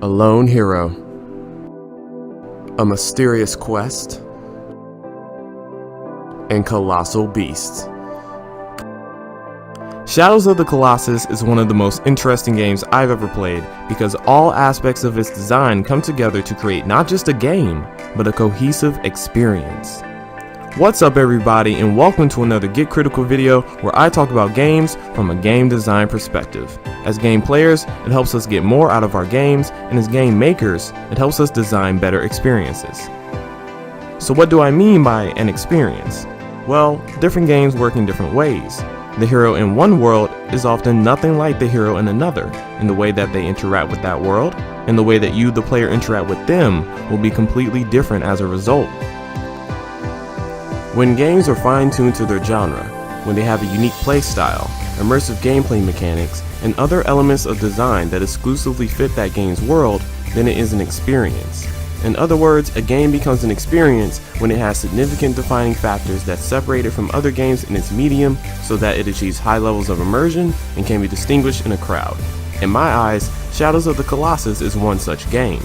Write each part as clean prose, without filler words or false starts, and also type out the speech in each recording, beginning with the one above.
A lone hero, a mysterious quest, and colossal beasts. Shadows of the Colossus is one of the most interesting games I've ever played because all aspects of its design come together to create not just a game, but a cohesive experience. What's up everybody, and welcome to another Get Critical video where I talk about games from a game design perspective. As game players, it helps us get more out of our games, and as game makers, it helps us design better experiences. So what do I mean by an experience? Well, different games work in different ways. The hero in one world is often nothing like the hero in another, in the way that they interact with that world, and the way that you, the player, interact with them will be completely different as a result. When games are fine-tuned to their genre, when they have a unique play style, immersive gameplay mechanics, and other elements of design that exclusively fit that game's world, then it is an experience. In other words, a game becomes an experience when it has significant defining factors that separate it from other games in its medium so that it achieves high levels of immersion and can be distinguished in a crowd. In my eyes, Shadows of the Colossus is one such game.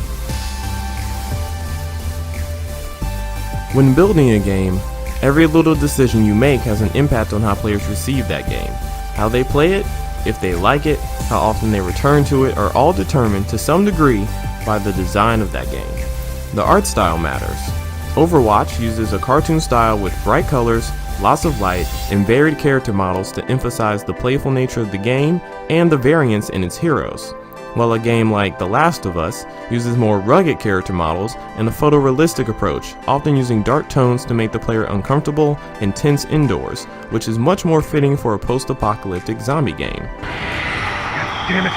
When building a game, every little decision you make has an impact on how players receive that game. How they play it, if they like it, how often they return to it are all determined to some degree by the design of that game. The art style matters. Overwatch uses a cartoon style with bright colors, lots of light, and varied character models to emphasize the playful nature of the game and the variance in its heroes, while a game like The Last of Us uses more rugged character models and a photorealistic approach, often using dark tones to make the player uncomfortable and tense indoors, which is much more fitting for a post-apocalyptic zombie game. Damn it.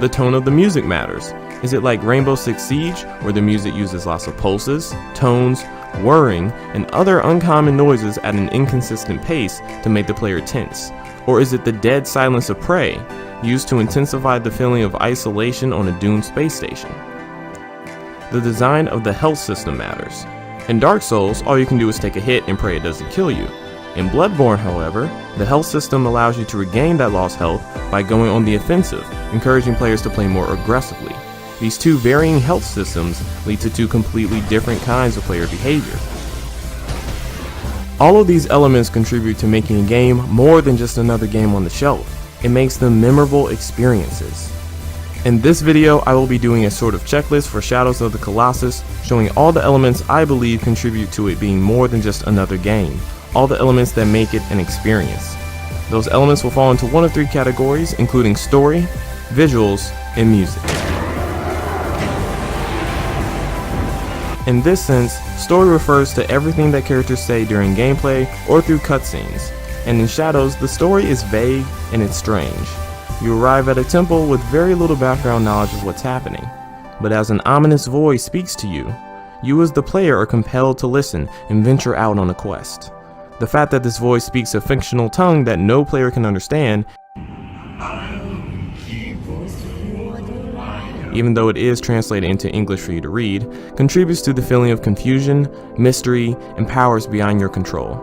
The tone of the music matters. Is it like Rainbow Six Siege, where the music uses lots of pulses, tones, whirring, and other uncommon noises at an inconsistent pace to make the player tense? Or is it the dead silence of Prey, used to intensify the feeling of isolation on a doomed space station? The design of the health system matters. In Dark Souls, all you can do is take a hit and pray it doesn't kill you. In Bloodborne, however, the health system allows you to regain that lost health by going on the offensive, encouraging players to play more aggressively. These two varying health systems lead to two completely different kinds of player behavior. All of these elements contribute to making a game more than just another game on the shelf. It makes them memorable experiences. In this video, I will be doing a sort of checklist for Shadows of the Colossus, showing all the elements I believe contribute to it being more than just another game, all the elements that make it an experience. Those elements will fall into one of three categories, including story, visuals, and music. In this sense, story refers to everything that characters say during gameplay or through cutscenes, and in Shadows, the story is vague and it's strange. You arrive at a temple with very little background knowledge of what's happening, but as an ominous voice speaks to you, you as the player are compelled to listen and venture out on a quest. The fact that this voice speaks a fictional tongue that no player can understand, even though it is translated into English for you to read, contributes to the feeling of confusion, mystery, and powers beyond your control.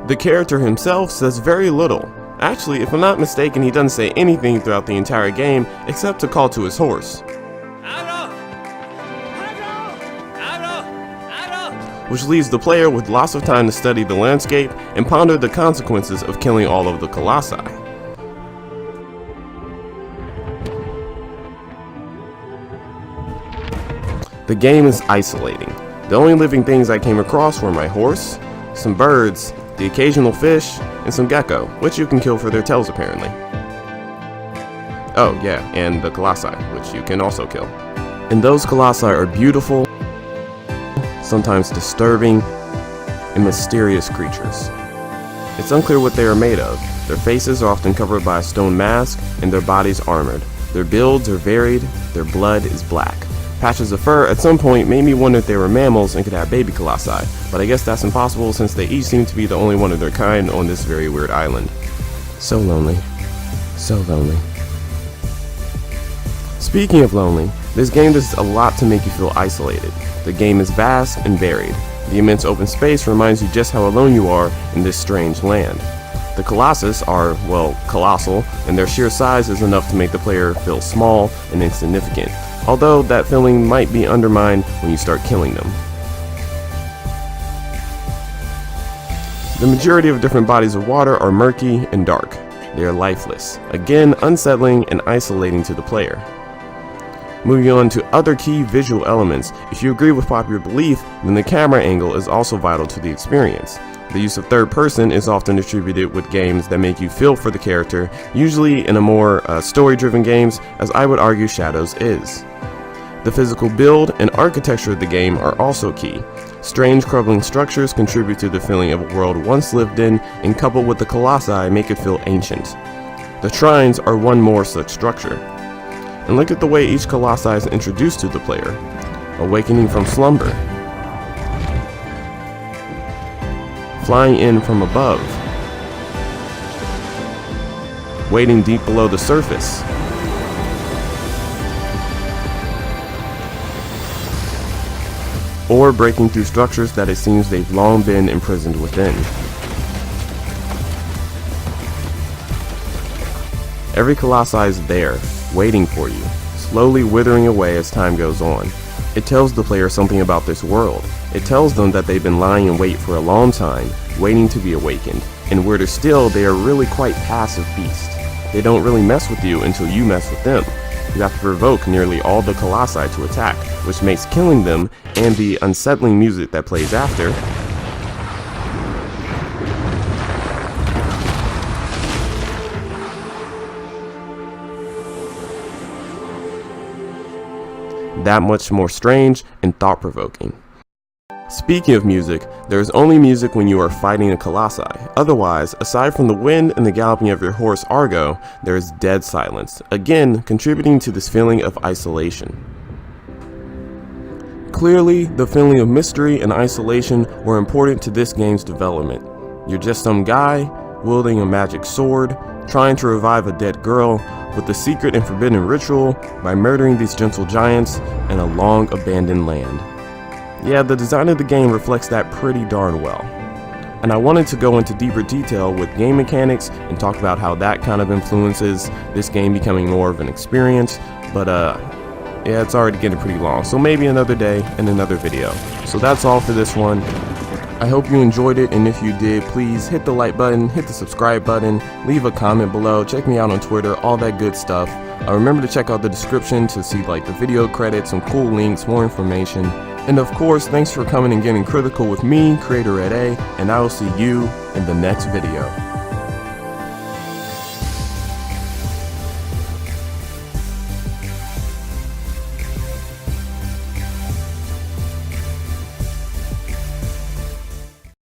The character himself says very little. Actually, if I'm not mistaken, he doesn't say anything throughout the entire game except to call to his horse, which leaves the player with lots of time to study the landscape and ponder the consequences of killing all of the colossi. The game is isolating. The only living things I came across were my horse, some birds, the occasional fish, and some gecko, which you can kill for their tails apparently. Oh yeah, and the colossi, which you can also kill. And those colossi are beautiful, sometimes disturbing, and mysterious creatures. It's unclear what they are made of. Their faces are often covered by a stone mask, and their bodies armored. Their builds are varied, their blood is black. Patches of fur at some point made me wonder if they were mammals and could have baby colossi, but I guess that's impossible since they each seem to be the only one of their kind on this very weird island. So lonely. So lonely. Speaking of lonely, this game does a lot to make you feel isolated. The game is vast and varied. The immense open space reminds you just how alone you are in this strange land. The Colossus are, well, colossal, and their sheer size is enough to make the player feel small and insignificant, although that feeling might be undermined when you start killing them. The majority of different bodies of water are murky and dark. They are lifeless, again unsettling and isolating to the player. Moving on to other key visual elements, if you agree with popular belief, then the camera angle is also vital to the experience. The use of third person is often attributed with games that make you feel for the character, usually in a more story-driven games, as I would argue Shadows is. The physical build and architecture of the game are also key. Strange crumbling structures contribute to the feeling of a world once lived in, and coupled with the colossi make it feel ancient. The shrines are one more such structure. And look at the way each colossi is introduced to the player. Awakening from slumber. Flying in from above. Waiting deep below the surface. Or breaking through structures that it seems they've long been imprisoned within. Every colossi is there, waiting for you, slowly withering away as time goes on. It tells the player something about this world. It tells them that they've been lying in wait for a long time, waiting to be awakened, and weirder still, they are really quite passive beasts. They don't really mess with you until you mess with them. You have to provoke nearly all the colossi to attack, which makes killing them, and the unsettling music that plays after, that much more strange and thought-provoking. Speaking of music, there is only music when you are fighting a colossi. Otherwise, aside from the wind and the galloping of your horse Argo, there is dead silence, again contributing to this feeling of isolation. Clearly, the feeling of mystery and isolation were important to this game's development. You're just some guy, wielding a magic sword, trying to revive a dead girl with a secret and forbidden ritual by murdering these gentle giants in a long abandoned land. Yeah, the design of the game reflects that pretty darn well. And I wanted to go into deeper detail with game mechanics and talk about how that kind of influences this game becoming more of an experience, but yeah, it's already getting pretty long, so maybe another day in another video. So that's all for this one. I hope you enjoyed it, and if you did, please hit the like button, hit the subscribe button, leave a comment below, check me out on Twitter, all that good stuff. Remember to check out the description to see like the video credits, some cool links, more information. And of course, thanks for coming and getting critical with me, CreatorRedA, and I will see you in the next video.